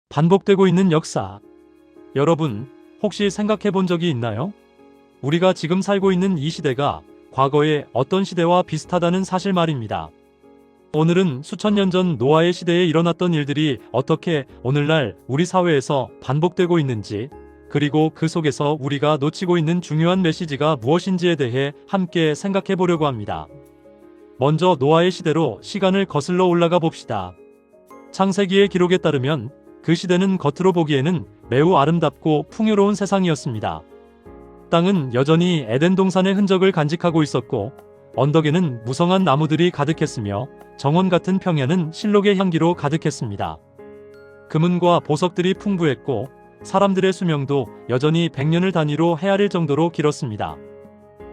반복되고 있는 역사. 여러분, 혹시 생각해 본 적이 있나요? 우리가 지금 살고 있는 이 시대가 과거의 어떤 시대와 비슷하다는 사실 말입니다. 오늘은 수천 년 전 노아의 시대에 일어났던 일들이 어떻게 오늘날 우리 사회에서 반복되고 있는지, 그리고 그 속에서 우리가 놓치고 있는 중요한 메시지가 무엇인지에 대해 함께 생각해 보려고 합니다. 먼저 노아의 시대로 시간을 거슬러 올라가 봅시다. 창세기의 기록에 따르면 그 시대는 겉으로 보기에는 매우 아름답고 풍요로운 세상이었습니다. 땅은 여전히 에덴 동산의 흔적을 간직하고 있었고, 언덕에는 무성한 나무들이 가득했으며 정원 같은 평야는 실록의 향기로 가득했습니다. 금은과 보석들이 풍부했고 사람들의 수명도 여전히 100년을 단위로 헤아릴 정도로 길었습니다.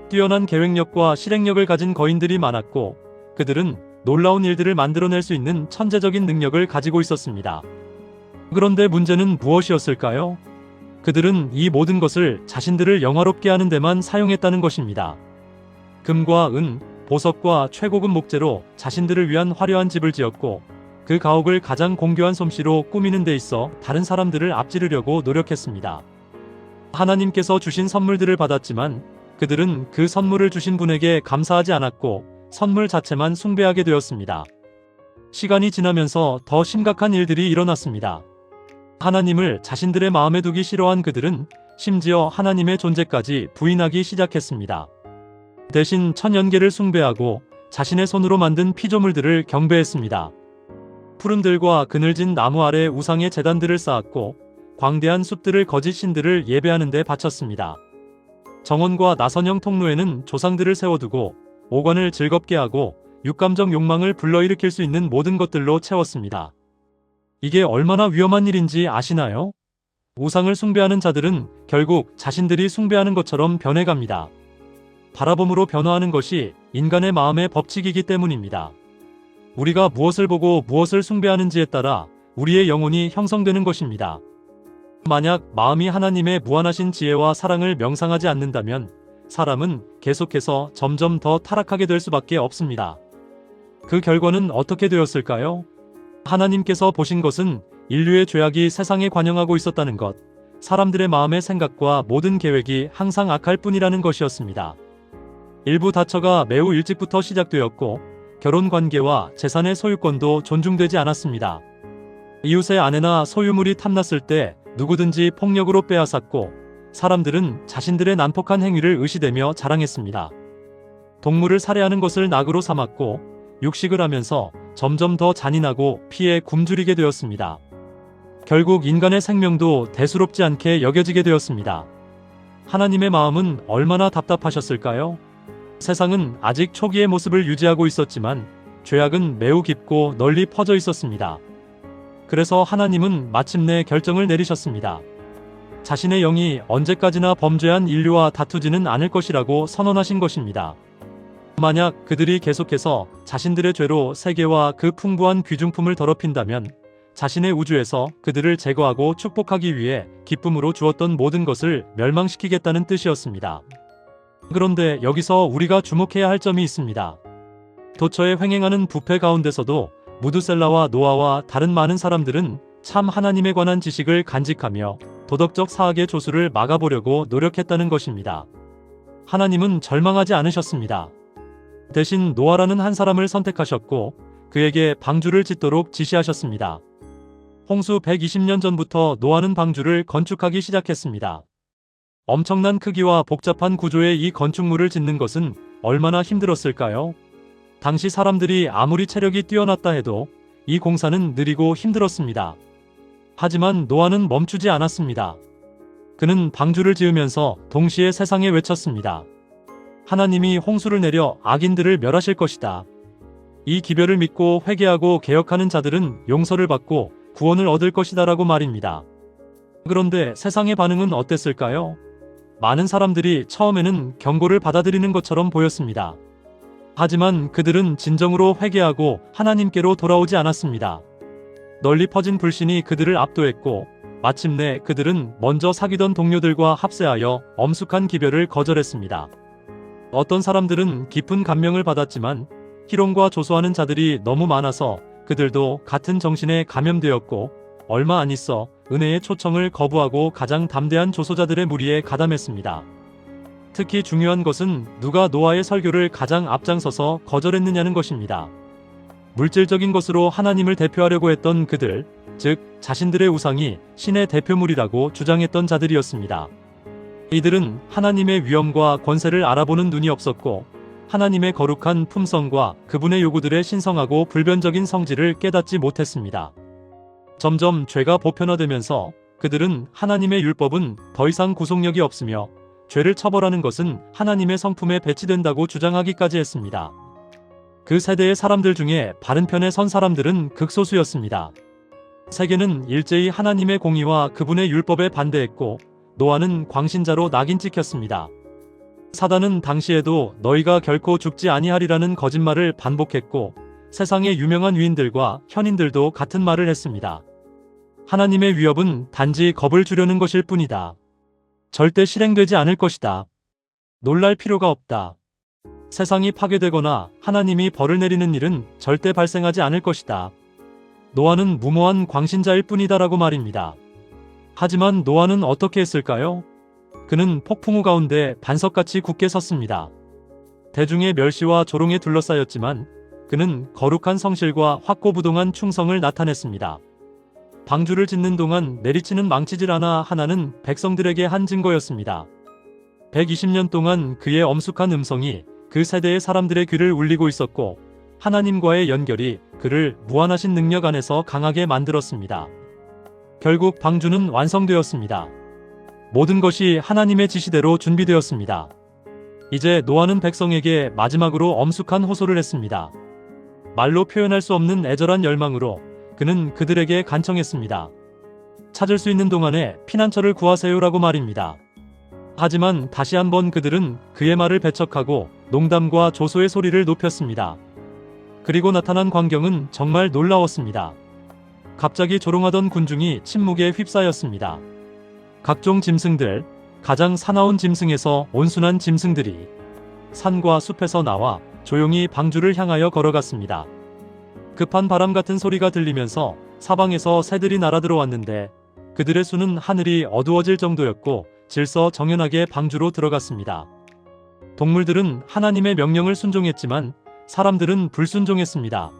뛰어난 계획력과 실행력을 가진 거인들이 많았고, 그들은 놀라운 일들을 만들어낼 수 있는 천재적인 능력을 가지고 있었습니다. 그런데 문제는 무엇이었을까요? 그들은 이 모든 것을 자신들을 영화롭게 하는 데만 사용했다는 것입니다. 금과 은, 보석과 최고급 목재로 자신들을 위한 화려한 집을 지었고, 그 가옥을 가장 공교한 솜씨로 꾸미는 데 있어 다른 사람들을 앞지르려고 노력했습니다. 하나님께서 주신 선물들을 받았지만 그들은 그 선물을 주신 분에게 감사하지 않았고 선물 자체만 숭배하게 되었습니다. 시간이 지나면서 더 심각한 일들이 일어났습니다. 하나님을 자신들의 마음에 두기 싫어한 그들은 심지어 하나님의 존재까지 부인하기 시작했습니다. 대신 천연계를 숭배하고 자신의 손으로 만든 피조물들을 경배했습니다. 푸른들과 그늘진 나무 아래 우상의 제단들을 쌓았고 광대한 숲들을 거짓 신들을 예배하는 데 바쳤습니다. 정원과 나선형 통로에는 조상들을 세워두고 오관을 즐겁게 하고 육감적 욕망을 불러일으킬 수 있는 모든 것들로 채웠습니다. 이게 얼마나 위험한 일인지 아시나요? 우상을 숭배하는 자들은 결국 자신들이 숭배하는 것처럼 변해갑니다. 바라봄으로 변화하는 것이 인간의 마음의 법칙이기 때문입니다. 우리가 무엇을 보고 무엇을 숭배하는지에 따라 우리의 영혼이 형성되는 것입니다. 만약 마음이 하나님의 무한하신 지혜와 사랑을 명상하지 않는다면 사람은 계속해서 점점 더 타락하게 될 수밖에 없습니다. 그 결과는 어떻게 되었을까요? 하나님께서 보신 것은 인류의 죄악이 세상에 관영하고 있었다는 것, 사람들의 마음의 생각과 모든 계획이 항상 악할 뿐이라는 것이었습니다. 일부 다처가 매우 일찍부터 시작되었고 결혼 관계와 재산의 소유권도 존중되지 않았습니다. 이웃의 아내나 소유물이 탐났을 때 누구든지 폭력으로 빼앗았고 사람들은 자신들의 난폭한 행위를 의시되며 자랑했습니다. 동물을 살해하는 것을 낙으로 삼았고 육식을 하면서 점점 더 잔인하고 피에 굶주리게 되었습니다. 결국 인간의 생명도 대수롭지 않게 여겨지게 되었습니다. 하나님의 마음은 얼마나 답답하셨을까요? 세상은 아직 초기의 모습을 유지하고 있었지만 죄악은 매우 깊고 널리 퍼져 있었습니다. 그래서 하나님은 마침내 결정을 내리셨습니다. 자신의 영이 언제까지나 범죄한 인류와 다투지는 않을 것이라고 선언하신 것입니다. 만약 그들이 계속해서 자신들의 죄로 세계와 그 풍부한 귀중품을 더럽힌다면 자신의 우주에서 그들을 제거하고 축복하기 위해 기쁨으로 주었던 모든 것을 멸망시키겠다는 뜻이었습니다. 그런데 여기서 우리가 주목해야 할 점이 있습니다. 도처에 횡행하는 부패 가운데서도 무드셀라와 노아와 다른 많은 사람들은 참 하나님에 관한 지식을 간직하며 도덕적 사악의 조수를 막아보려고 노력했다는 것입니다. 하나님은 절망하지 않으셨습니다. 대신 노아라는 한 사람을 선택하셨고 그에게 방주를 짓도록 지시하셨습니다. 홍수 120년 전부터 노아는 방주를 건축하기 시작했습니다. 엄청난 크기와 복잡한 구조의 이 건축물을 짓는 것은 얼마나 힘들었을까요? 당시 사람들이 아무리 체력이 뛰어났다 해도 이 공사는 느리고 힘들었습니다. 하지만 노아는 멈추지 않았습니다. 그는 방주를 지으면서 동시에 세상에 외쳤습니다. 하나님이 홍수를 내려 악인들을 멸하실 것이다. 이 기별을 믿고 회개하고 개혁하는 자들은 용서를 받고 구원을 얻을 것이다 라고 말입니다. 그런데 세상의 반응은 어땠을까요? 많은 사람들이 처음에는 경고를 받아들이는 것처럼 보였습니다. 하지만 그들은 진정으로 회개하고 하나님께로 돌아오지 않았습니다. 널리 퍼진 불신이 그들을 압도했고 마침내 그들은 먼저 사귀던 동료들과 합세하여 엄숙한 기별을 거절했습니다. 어떤 사람들은 깊은 감명을 받았지만 희롱과 조소하는 자들이 너무 많아서 그들도 같은 정신에 감염되었고 얼마 안 있어 은혜의 초청을 거부하고 가장 담대한 조소자들의 무리에 가담했습니다. 특히 중요한 것은 누가 노아의 설교를 가장 앞장서서 거절했느냐는 것입니다. 물질적인 것으로 하나님을 대표하려고 했던 그들, 즉 자신들의 우상이 신의 대표물이라고 주장했던 자들이었습니다. 이들은 하나님의 위엄과 권세를 알아보는 눈이 없었고 하나님의 거룩한 품성과 그분의 요구들의 신성하고 불변적인 성질을 깨닫지 못했습니다. 점점 죄가 보편화되면서 그들은 하나님의 율법은 더 이상 구속력이 없으며 죄를 처벌하는 것은 하나님의 성품에 배치된다고 주장하기까지 했습니다. 그 세대의 사람들 중에 바른 편에 선 사람들은 극소수였습니다. 세계는 일제히 하나님의 공의와 그분의 율법에 반대했고 노아는 광신자로 낙인 찍혔습니다. 사단은 당시에도 너희가 결코 죽지 아니하리라는 거짓말을 반복했고 세상의 유명한 위인들과 현인들도 같은 말을 했습니다. 하나님의 위협은 단지 겁을 주려는 것일 뿐이다. 절대 실행되지 않을 것이다. 놀랄 필요가 없다. 세상이 파괴되거나 하나님이 벌을 내리는 일은 절대 발생하지 않을 것이다. 노아는 무모한 광신자일 뿐이다라고 말입니다. 하지만 노아는 어떻게 했을까요? 그는 폭풍우 가운데 반석같이 굳게 섰습니다. 대중의 멸시와 조롱에 둘러싸였지만 그는 거룩한 성실과 확고부동한 충성을 나타냈습니다. 방주를 짓는 동안 내리치는 망치질 하나는 백성들에게 한 증거였습니다. 120년 동안 그의 엄숙한 음성이 그 세대의 사람들의 귀를 울리고 있었고 하나님과의 연결이 그를 무한하신 능력 안에서 강하게 만들었습니다. 결국 방주는 완성되었습니다. 모든 것이 하나님의 지시대로 준비되었습니다. 이제 노아는 백성에게 마지막으로 엄숙한 호소를 했습니다. 말로 표현할 수 없는 애절한 열망으로 그는 그들에게 간청했습니다. 찾을 수 있는 동안에 피난처를 구하세요라고 말입니다. 하지만 다시 한번 그들은 그의 말을 배척하고 농담과 조소의 소리를 높였습니다. 그리고 나타난 광경은 정말 놀라웠습니다. 갑자기 조롱하던 군중이 침묵에 휩싸였습니다. 각종 짐승들, 가장 사나운 짐승에서 온순한 짐승들이 산과 숲에서 나와 조용히 방주를 향하여 걸어갔습니다. 급한 바람 같은 소리가 들리면서 사방에서 새들이 날아들어왔는데 그들의 수는 하늘이 어두워질 정도였고 질서정연하게 방주로 들어갔습니다. 동물들은 하나님의 명령을 순종했지만 사람들은 불순종했습니다.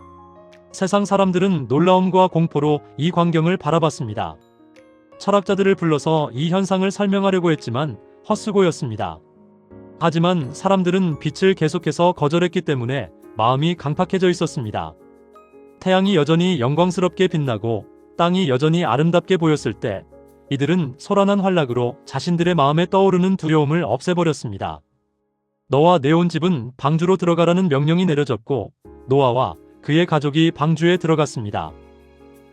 세상 사람들은 놀라움과 공포로 이 광경을 바라봤습니다. 철학자들을 불러서 이 현상을 설명하려고 했지만 헛수고였습니다. 하지만 사람들은 빛을 계속해서 거절했기 때문에 마음이 강팍해져 있었습니다. 태양이 여전히 영광스럽게 빛나고 땅이 여전히 아름답게 보였을 때 이들은 소란한 활락으로 자신들의 마음에 떠오르는 두려움을 없애버렸습니다. 너와 내 온 집은 방주로 들어가라는 명령이 내려졌고 노아와 그의 가족이 방주에 들어갔습니다.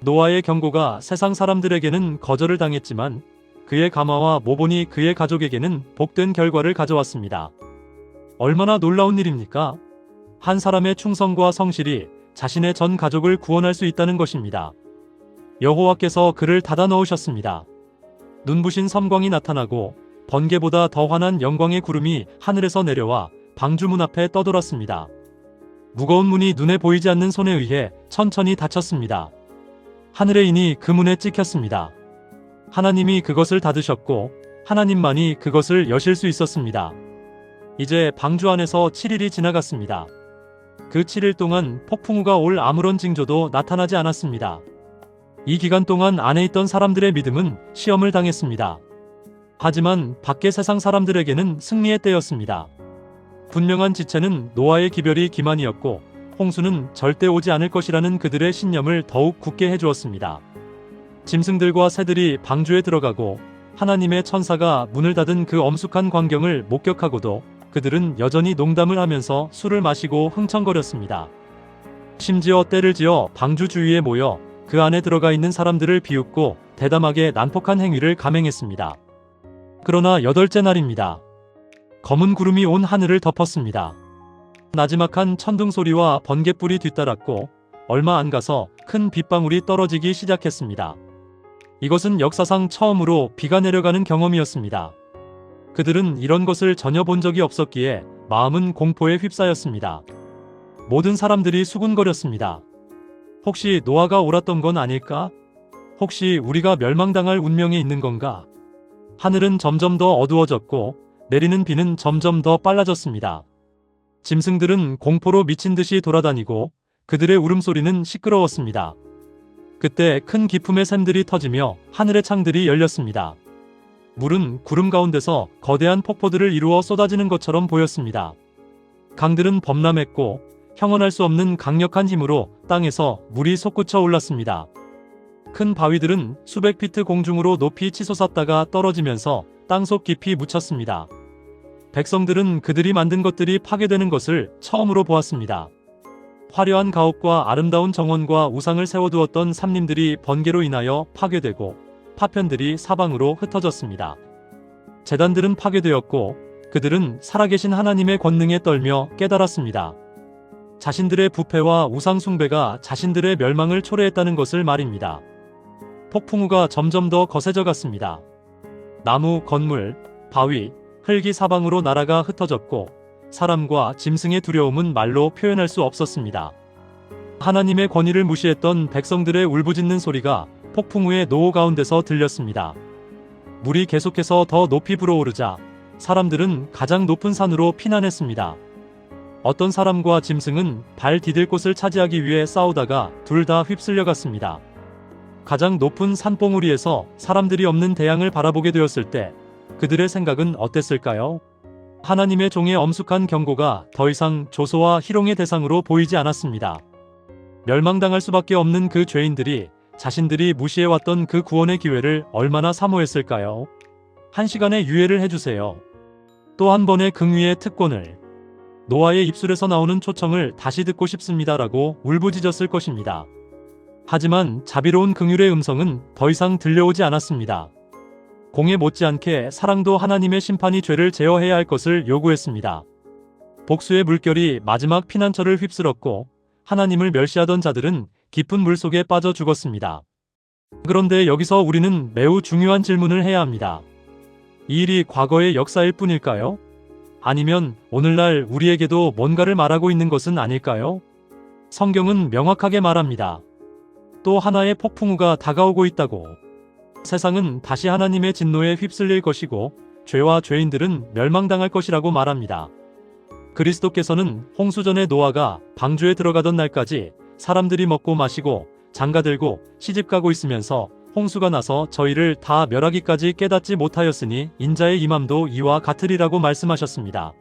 노아의 경고가 세상 사람들에게는 거절을 당했지만 그의 감화와 모본이 그의 가족에게는 복된 결과를 가져왔습니다. 얼마나 놀라운 일입니까? 한 사람의 충성과 성실이 자신의 전 가족을 구원할 수 있다는 것입니다. 여호와께서 그를 닫아 넣으셨습니다. 눈부신 섬광이 나타나고 번개보다 더 환한 영광의 구름이 하늘에서 내려와 방주문 앞에 떠돌았습니다. 무거운 문이 눈에 보이지 않는 손에 의해 천천히 닫혔습니다. 하늘의 인이 그 문에 찍혔습니다. 하나님이 그것을 닫으셨고 하나님만이 그것을 여실 수 있었습니다. 이제 방주 안에서 7일이 지나갔습니다. 그 7일 동안 폭풍우가 올 아무런 징조도 나타나지 않았습니다. 이 기간 동안 안에 있던 사람들의 믿음은 시험을 당했습니다. 하지만 밖의 세상 사람들에게는 승리의 때였습니다. 분명한 지체는 노아의 기별이 기만이었고 홍수는 절대 오지 않을 것이라는 그들의 신념을 더욱 굳게 해주었습니다. 짐승들과 새들이 방주에 들어가고 하나님의 천사가 문을 닫은 그 엄숙한 광경을 목격하고도 그들은 여전히 농담을 하면서 술을 마시고 흥청거렸습니다. 심지어 때를 지어 방주 주위에 모여 그 안에 들어가 있는 사람들을 비웃고 대담하게 난폭한 행위를 감행했습니다. 그러나 8째 날입니다. 검은 구름이 온 하늘을 덮었습니다. 나지막한 천둥 소리와 번갯불이 뒤따랐고 얼마 안 가서 큰 빗방울이 떨어지기 시작했습니다. 이것은 역사상 처음으로 비가 내려가는 경험이었습니다. 그들은 이런 것을 전혀 본 적이 없었기에 마음은 공포에 휩싸였습니다. 모든 사람들이 수군거렸습니다. 혹시 노아가 옳았던 건 아닐까? 혹시 우리가 멸망당할 운명에 있는 건가? 하늘은 점점 더 어두워졌고 내리는 비는 점점 더 빨라졌습니다. 짐승들은 공포로 미친 듯이 돌아다니고 그들의 울음소리는 시끄러웠습니다. 그때 큰 기품의 샘들이 터지며 하늘의 창들이 열렸습니다. 물은 구름 가운데서 거대한 폭포들을 이루어 쏟아지는 것처럼 보였습니다. 강들은 범람했고 형언할 수 없는 강력한 힘으로 땅에서 물이 솟구쳐 올랐습니다. 큰 바위들은 수백 피트 공중으로 높이 치솟았다가 떨어지면서 땅속 깊이 묻혔습니다. 백성들은 그들이 만든 것들이 파괴되는 것을 처음으로 보았습니다. 화려한 가옥과 아름다운 정원과 우상을 세워두었던 삼림들이 번개로 인하여 파괴되고 파편들이 사방으로 흩어졌습니다. 제단들은 파괴되었고 그들은 살아계신 하나님의 권능에 떨며 깨달았습니다. 자신들의 부패와 우상 숭배가 자신들의 멸망을 초래했다는 것을 말입니다. 폭풍우가 점점 더 거세져 갔습니다. 나무, 건물, 바위, 흙이 사방으로 나라가 흩어졌고 사람과 짐승의 두려움은 말로 표현할 수 없었습니다. 하나님의 권위를 무시했던 백성들의 울부짖는 소리가 폭풍우의 노호 가운데서 들렸습니다. 물이 계속해서 더 높이 불어오르자 사람들은 가장 높은 산으로 피난했습니다. 어떤 사람과 짐승은 발 디딜 곳을 차지하기 위해 싸우다가 둘 다 휩쓸려 갔습니다. 가장 높은 산봉우리에서 사람들이 없는 대양을 바라보게 되었을 때 그들의 생각은 어땠을까요? 하나님의 종의 엄숙한 경고가 더 이상 조소와 희롱의 대상으로 보이지 않았습니다. 멸망당할 수밖에 없는 그 죄인들이 자신들이 무시해왔던 그 구원의 기회를 얼마나 사모했을까요? 한 시간의 유예를 해주세요. 또 한 번의 긍휼의 특권을. 노아의 입술에서 나오는 초청을 다시 듣고 싶습니다라고 울부짖었을 것입니다. 하지만 자비로운 긍휼의 음성은 더 이상 들려오지 않았습니다. 공에 못지않게 사랑도 하나님의 심판이 죄를 제어해야 할 것을 요구했습니다. 복수의 물결이 마지막 피난처를 휩쓸었고 하나님을 멸시하던 자들은 깊은 물속에 빠져 죽었습니다. 그런데 여기서 우리는 매우 중요한 질문을 해야 합니다. 이 일이 과거의 역사일 뿐일까요? 아니면 오늘날 우리에게도 뭔가를 말하고 있는 것은 아닐까요? 성경은 명확하게 말합니다. 또 하나의 폭풍우가 다가오고 있다고. 세상은 다시 하나님의 진노에 휩쓸릴 것이고 죄와 죄인들은 멸망당할 것이라고 말합니다. 그리스도께서는 홍수전의 노아가 방주에 들어가던 날까지 사람들이 먹고 마시고 장가들고 시집가고 있으면서 홍수가 나서 저희를 다 멸하기까지 깨닫지 못하였으니 인자의 임함도 이와 같으리라고 말씀하셨습니다.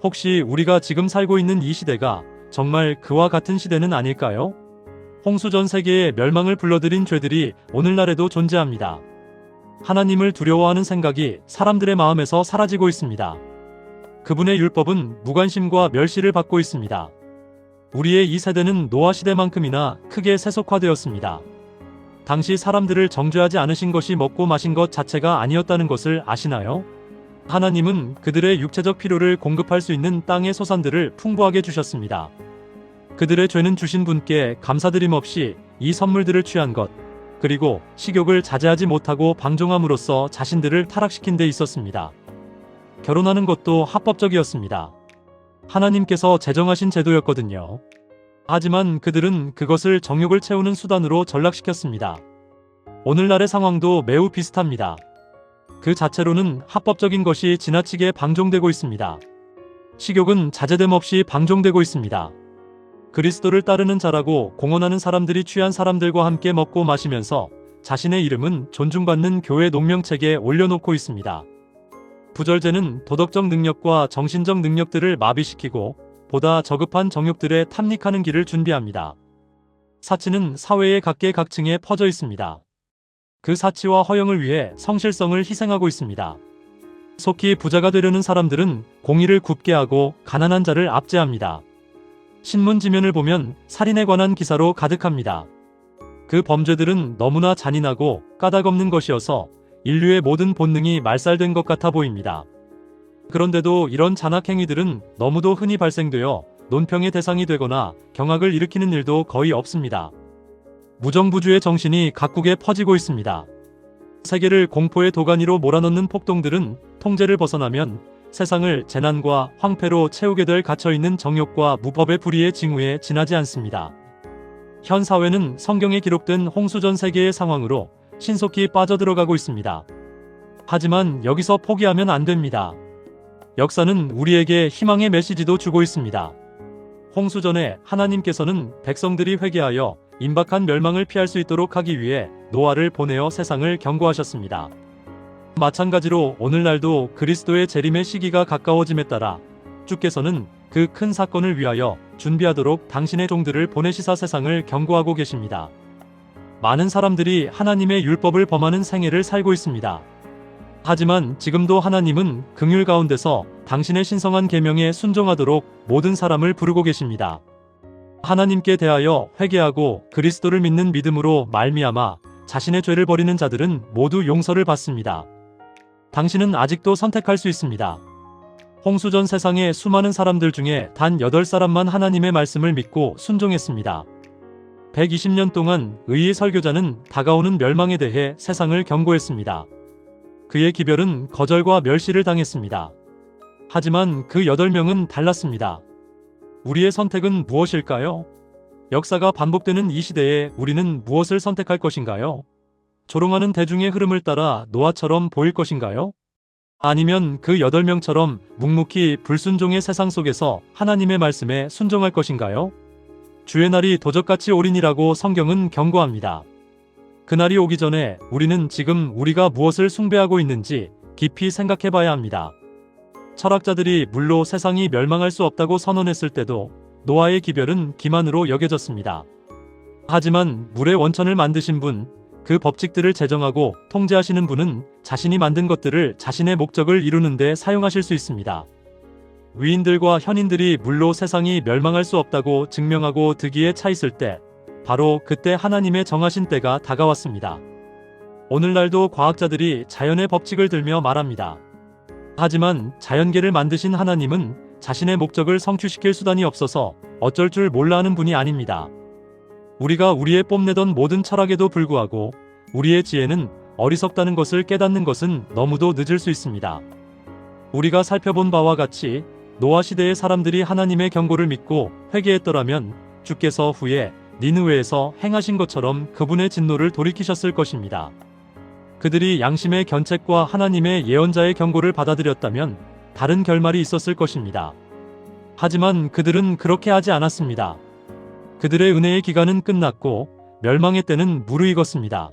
혹시 우리가 지금 살고 있는 이 시대가 정말 그와 같은 시대는 아닐까요? 홍수 전 세계의 멸망을 불러들인 죄들이 오늘날에도 존재합니다. 하나님을 두려워하는 생각이 사람들의 마음에서 사라지고 있습니다. 그분의 율법은 무관심과 멸시를 받고 있습니다. 우리의 이 세대는 노아 시대만큼이나 크게 세속화되었습니다. 당시 사람들을 정죄하지 않으신 것이 먹고 마신 것 자체가 아니었다는 것을 아시나요? 하나님은 그들의 육체적 필요를 공급할 수 있는 땅의 소산들을 풍부하게 주셨습니다. 그들의 죄는 주신 분께 감사드림 없이 이 선물들을 취한 것, 그리고 식욕을 자제하지 못하고 방종함으로써 자신들을 타락시킨 데 있었습니다. 결혼하는 것도 합법적이었습니다. 하나님께서 제정하신 제도였거든요. 하지만 그들은 그것을 정욕을 채우는 수단으로 전락시켰습니다. 오늘날의 상황도 매우 비슷합니다. 그 자체로는 합법적인 것이 지나치게 방종되고 있습니다. 식욕은 자제됨 없이 방종되고 있습니다. 그리스도를 따르는 자라고 공언하는 사람들이 취한 사람들과 함께 먹고 마시면서 자신의 이름은 존중받는 교회 농명책에 올려놓고 있습니다. 부절제는 도덕적 능력과 정신적 능력들을 마비시키고 보다 저급한 정욕들에 탐닉하는 길을 준비합니다. 사치는 사회의 각계각층에 퍼져 있습니다. 그 사치와 허영을 위해 성실성을 희생하고 있습니다. 속히 부자가 되려는 사람들은 공의를 굽게 하고 가난한 자를 압제합니다. 신문 지면을 보면 살인에 관한 기사로 가득합니다. 그 범죄들은 너무나 잔인하고 까닭없는 것이어서 인류의 모든 본능이 말살된 것 같아 보입니다. 그런데도 이런 잔악행위들은 너무도 흔히 발생되어 논평의 대상이 되거나 경악을 일으키는 일도 거의 없습니다. 무정부주의 정신이 각국에 퍼지고 있습니다. 세계를 공포의 도가니로 몰아넣는 폭동들은 통제를 벗어나면 세상을 재난과 황폐로 채우게 될 갇혀있는 정욕과 무법의 불의의 징후에 지나지 않습니다. 현 사회는 성경에 기록된 홍수전 세계의 상황으로 신속히 빠져들어가고 있습니다. 하지만 여기서 포기하면 안 됩니다. 역사는 우리에게 희망의 메시지도 주고 있습니다. 홍수전에 하나님께서는 백성들이 회개하여 임박한 멸망을 피할 수 있도록 하기 위해 노아를 보내어 세상을 경고하셨습니다. 마찬가지로 오늘날도 그리스도의 재림의 시기가 가까워짐에 따라 주께서는 그 큰 사건을 위하여 준비하도록 당신의 종들을 보내시사 세상을 경고하고 계십니다. 많은 사람들이 하나님의 율법을 범하는 생애를 살고 있습니다. 하지만 지금도 하나님은 긍휼 가운데서 당신의 신성한 계명에 순종하도록 모든 사람을 부르고 계십니다. 하나님께 대하여 회개하고 그리스도를 믿는 믿음으로 말미암아 자신의 죄를 버리는 자들은 모두 용서를 받습니다. 당신은 아직도 선택할 수 있습니다. 홍수전 세상의 수많은 사람들 중에 단 8사람만 하나님의 말씀을 믿고 순종했습니다. 120년 동안 의의 설교자는 다가오는 멸망에 대해 세상을 경고했습니다. 그의 기별은 거절과 멸시를 당했습니다. 하지만 그 8명은 달랐습니다. 우리의 선택은 무엇일까요? 역사가 반복되는 이 시대에 우리는 무엇을 선택할 것인가요? 조롱하는 대중의 흐름을 따라 노아처럼 보일 것인가요? 아니면 그 8명처럼 묵묵히 불순종의 세상 속에서 하나님의 말씀에 순종할 것인가요? 주의 날이 도적같이 오리니라고 성경은 경고합니다. 그날이 오기 전에 우리는 지금 우리가 무엇을 숭배하고 있는지 깊이 생각해 봐야 합니다. 철학자들이 물로 세상이 멸망할 수 없다고 선언했을 때도 노아의 기별은 기만으로 여겨졌습니다. 하지만 물의 원천을 만드신 분, 그 법칙들을 제정하고 통제하시는 분은 자신이 만든 것들을 자신의 목적을 이루는 데 사용하실 수 있습니다. 위인들과 현인들이 물로 세상이 멸망할 수 없다고 증명하고 득의에 차 있을 때 바로 그때 하나님의 정하신 때가 다가왔습니다. 오늘날도 과학자들이 자연의 법칙을 들며 말합니다. 하지만 자연계를 만드신 하나님은 자신의 목적을 성취시킬 수단이 없어서 어쩔 줄 몰라 하는 분이 아닙니다. 우리가 우리의 뽐내던 모든 철학에도 불구하고 우리의 지혜는 어리석다는 것을 깨닫는 것은 너무도 늦을 수 있습니다. 우리가 살펴본 바와 같이 노아 시대의 사람들이 하나님의 경고를 믿고 회개했더라면 주께서 후에 니느웨에서 행하신 것처럼 그분의 진노를 돌이키셨을 것입니다. 그들이 양심의 견책과 하나님의 예언자의 경고를 받아들였다면 다른 결말이 있었을 것입니다. 하지만 그들은 그렇게 하지 않았습니다. 그들의 은혜의 기간은 끝났고 멸망의 때는 무르익었습니다.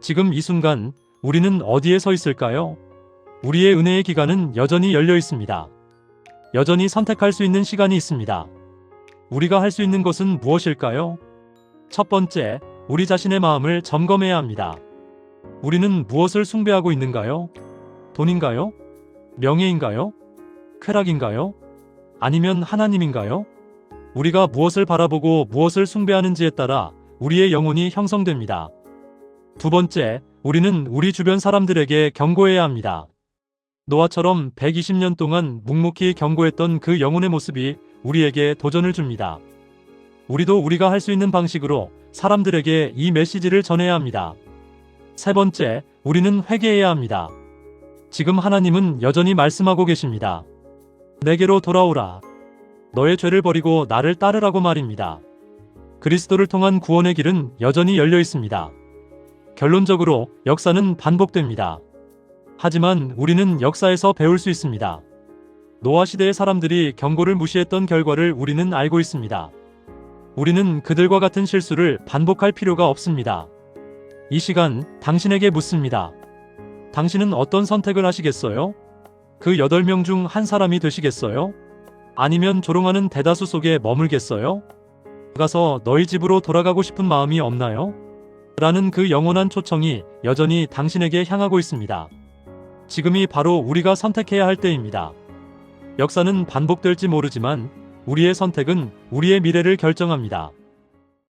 지금 이 순간 우리는 어디에 서 있을까요? 우리의 은혜의 기간은 여전히 열려 있습니다. 여전히 선택할 수 있는 시간이 있습니다. 우리가 할 수 있는 것은 무엇일까요? 첫 번째, 우리 자신의 마음을 점검해야 합니다. 우리는 무엇을 숭배하고 있는가요? 돈인가요? 명예인가요? 쾌락인가요? 아니면 하나님인가요? 우리가 무엇을 바라보고 무엇을 숭배하는지에 따라 우리의 영혼이 형성됩니다. 두 번째, 우리는 우리 주변 사람들에게 경고해야 합니다. 노아처럼 120년 동안 묵묵히 경고했던 그 영혼의 모습이 우리에게 도전을 줍니다. 우리도 우리가 할 수 있는 방식으로 사람들에게 이 메시지를 전해야 합니다. 세 번째, 우리는 회개해야 합니다. 지금 하나님은 여전히 말씀하고 계십니다. 내게로 돌아오라. 너의 죄를 버리고 나를 따르라고 말입니다. 그리스도를 통한 구원의 길은 여전히 열려 있습니다. 결론적으로 역사는 반복됩니다. 하지만 우리는 역사에서 배울 수 있습니다. 노아 시대의 사람들이 경고를 무시했던 결과를 우리는 알고 있습니다. 우리는 그들과 같은 실수를 반복할 필요가 없습니다. 이 시간 당신에게 묻습니다. 당신은 어떤 선택을 하시겠어요? 그 8명 중 한 사람이 되시겠어요? 아니면 조롱하는 대다수 속에 머물겠어요? 가서 너희 집으로 돌아가고 싶은 마음이 없나요? 라는 그 영원한 초청이 여전히 당신에게 향하고 있습니다. 지금이 바로 우리가 선택해야 할 때입니다. 역사는 반복될지 모르지만 우리의 선택은 우리의 미래를 결정합니다.